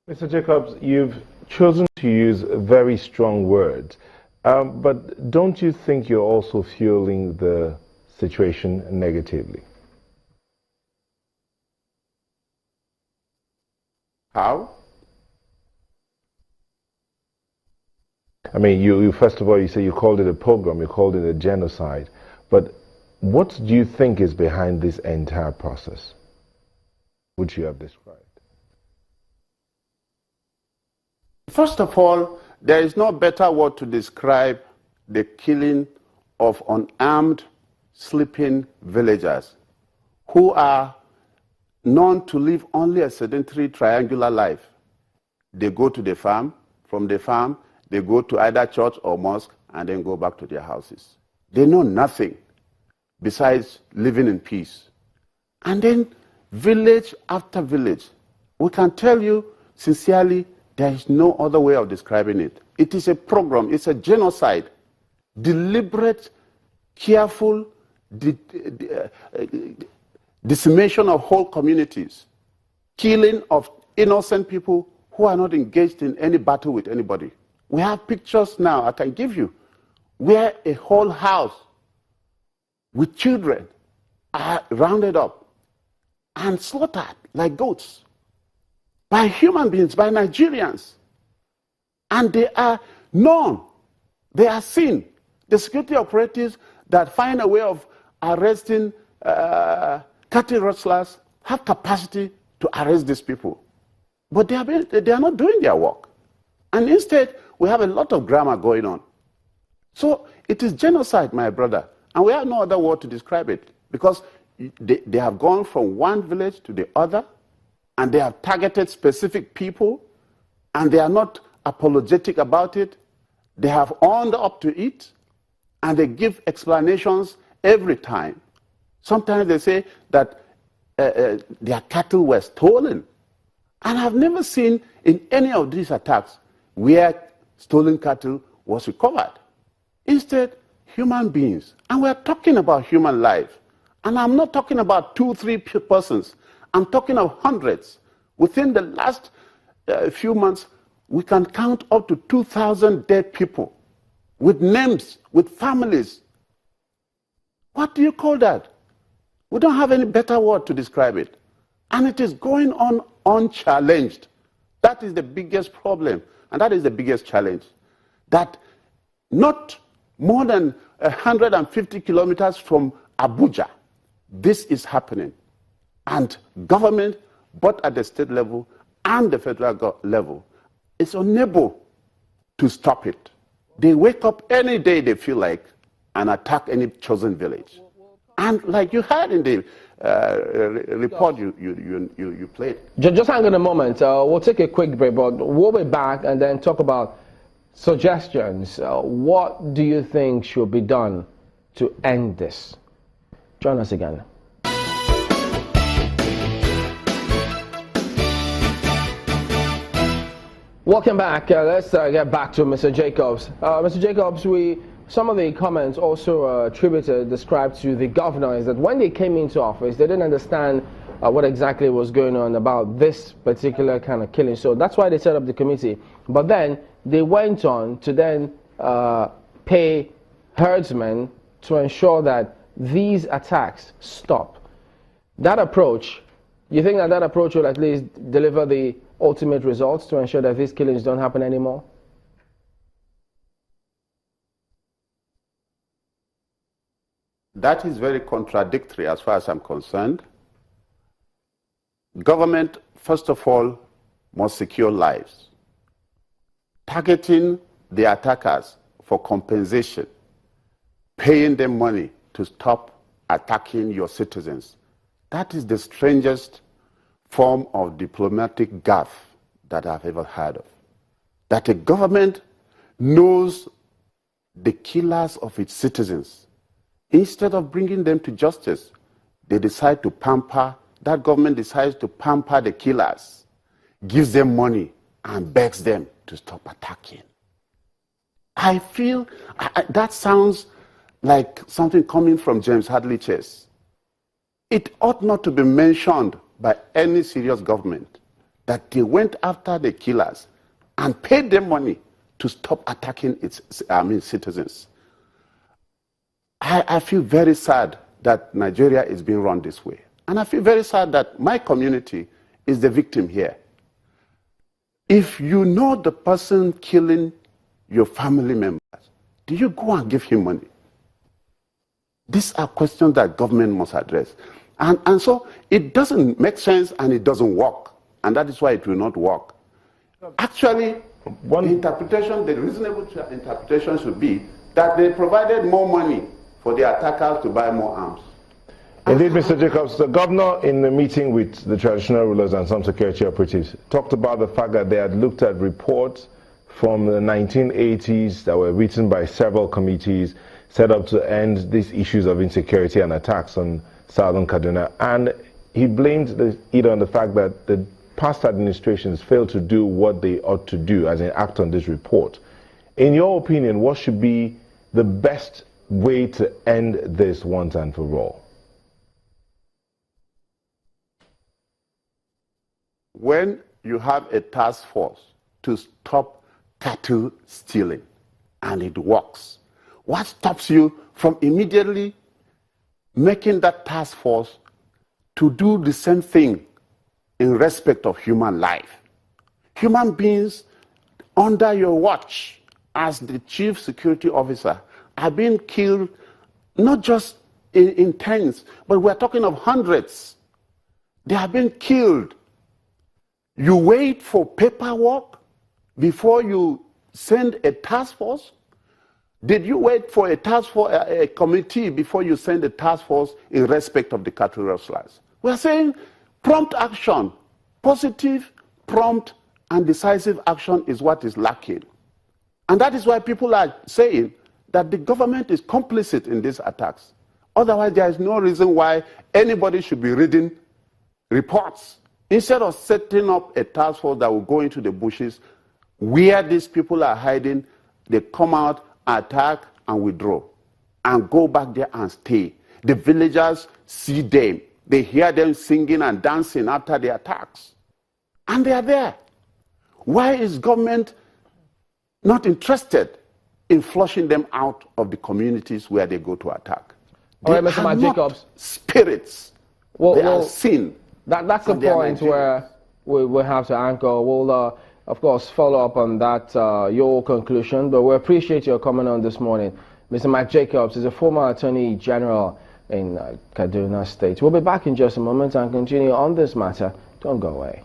Mr. Jacobs, you've chosen to use very strong words, but don't you think you're also fueling the situation negatively? How? I mean, you first of all, you say you called it a pogrom, you called it a genocide, but what do you think is behind this entire process, which you have described? First of all, there is no better word to describe the killing of unarmed, sleeping villagers who are known to live only a sedentary, triangular life. They go to the farm, from the farm, they go to either church or mosque, and then go back to their houses. They know nothing besides living in peace. And then village after village, we can tell you sincerely, there is no other way of describing it. It is a program, it's a genocide, deliberate, careful decimation of whole communities, killing of innocent people who are not engaged in any battle with anybody. We have pictures now I can give you where a whole house with children are rounded up and slaughtered like goats by human beings, by Nigerians. And they are known, they are seen. The security operatives that find a way of arresting cattle rustlers have capacity to arrest these people. But they are not doing their work. And instead, we have a lot of grammar going on. So it is genocide, my brother. And we have no other word to describe it. Because they have gone from one village to the other, and they have targeted specific people, and they are not apologetic about it. They have owned up to it, and they give explanations every time. Sometimes they say that their cattle were stolen. And I've never seen in any of these attacks where stolen cattle was recovered. Instead, human beings. And we're talking about human life. And I'm not talking about 2, 3 persons. I'm talking of hundreds. Within the last few months, we can count up to 2,000 dead people with names, with families. What do you call that? We don't have any better word to describe it. And it is going on unchallenged. That is the biggest problem, and that is the biggest challenge. That not more than 150 kilometers from Abuja, this is happening. And government, both at the state level and the federal level, is unable to stop it. They wake up any day they feel like and attack any chosen village. And like you heard in the report you played. Just hang on a moment. We'll take a quick break, but we'll be back and then talk about suggestions. What do you think should be done to end this? Join us again. Welcome back. Let's get back to Mr. Jacobs. Mr. Jacobs, some of the comments also described to the governor is that when they came into office, they didn't understand what exactly was going on about this particular kind of killing. So that's why they set up the committee. But then they went on to then pay herdsmen to ensure that these attacks stop. That approach, you think that approach will at least deliver the ultimate results to ensure that these killings don't happen anymore? That is very contradictory as far as I'm concerned. Government, first of all, must secure lives. Targeting the attackers for compensation, paying them money to stop attacking your citizens. That is the strangest form of diplomatic gaffe that I've ever heard of. That a government knows the killers of its citizens. Instead of bringing them to justice, they decide to pamper, that government decides to pamper the killers, gives them money and begs them to stop attacking. I feel that sounds like something coming from James Hadley Chase. It ought not to be mentioned by any serious government. that they went after the killers and paid them money to stop attacking its citizens. I feel very sad that Nigeria is being run this way. And I feel very sad that my community is the victim here. If you know the person killing your family members, do you go and give him money? These are questions that government must address. And so it doesn't make sense and it doesn't work. And that is why it will not work. Actually, the reasonable interpretation should be that they provided more money for the attackers to buy more arms. Indeed, Mr. Jacobs, the governor in the meeting with the traditional rulers and some security operatives talked about the fact that they had looked at reports from the 1980s that were written by several committees set up to end these issues of insecurity and attacks on southern Kaduna. And he blamed it on the fact that the past administrations failed to do what they ought to do, as in act on this report. In your opinion, what should be the best way to end this once and for all? When you have a task force to stop cattle stealing, and it works, what stops you from immediately making that task force to do the same thing in respect of human life? Human beings under your watch as the chief security officer are being killed, not just in tens, but we're talking of hundreds. They are being killed. You wait for paperwork before you send a task force? Did you wait for a task force, a committee, before you send a task force in respect of the cattle rustlers? We're saying prompt action, positive, prompt, and decisive action is what is lacking. And that is why people are saying that the government is complicit in these attacks. Otherwise, there is no reason why anybody should be reading reports. Instead of setting up a task force that will go into the bushes where these people are hiding, they come out, attack, and withdraw, and go back there and stay. The villagers see them. They hear them singing and dancing after the attacks. And they are there. Why is government not interested in flushing them out of the communities where they go to attack? All right, Mr. Jacobs. Spirits. They are sin. That's the point where we have to anchor. We'll, of course, follow up on that, your conclusion, but we appreciate your comment on this morning. Mr. Mike Jacobs is a former Attorney General in Kaduna State. We'll be back in just a moment and continue on this matter. Don't go away.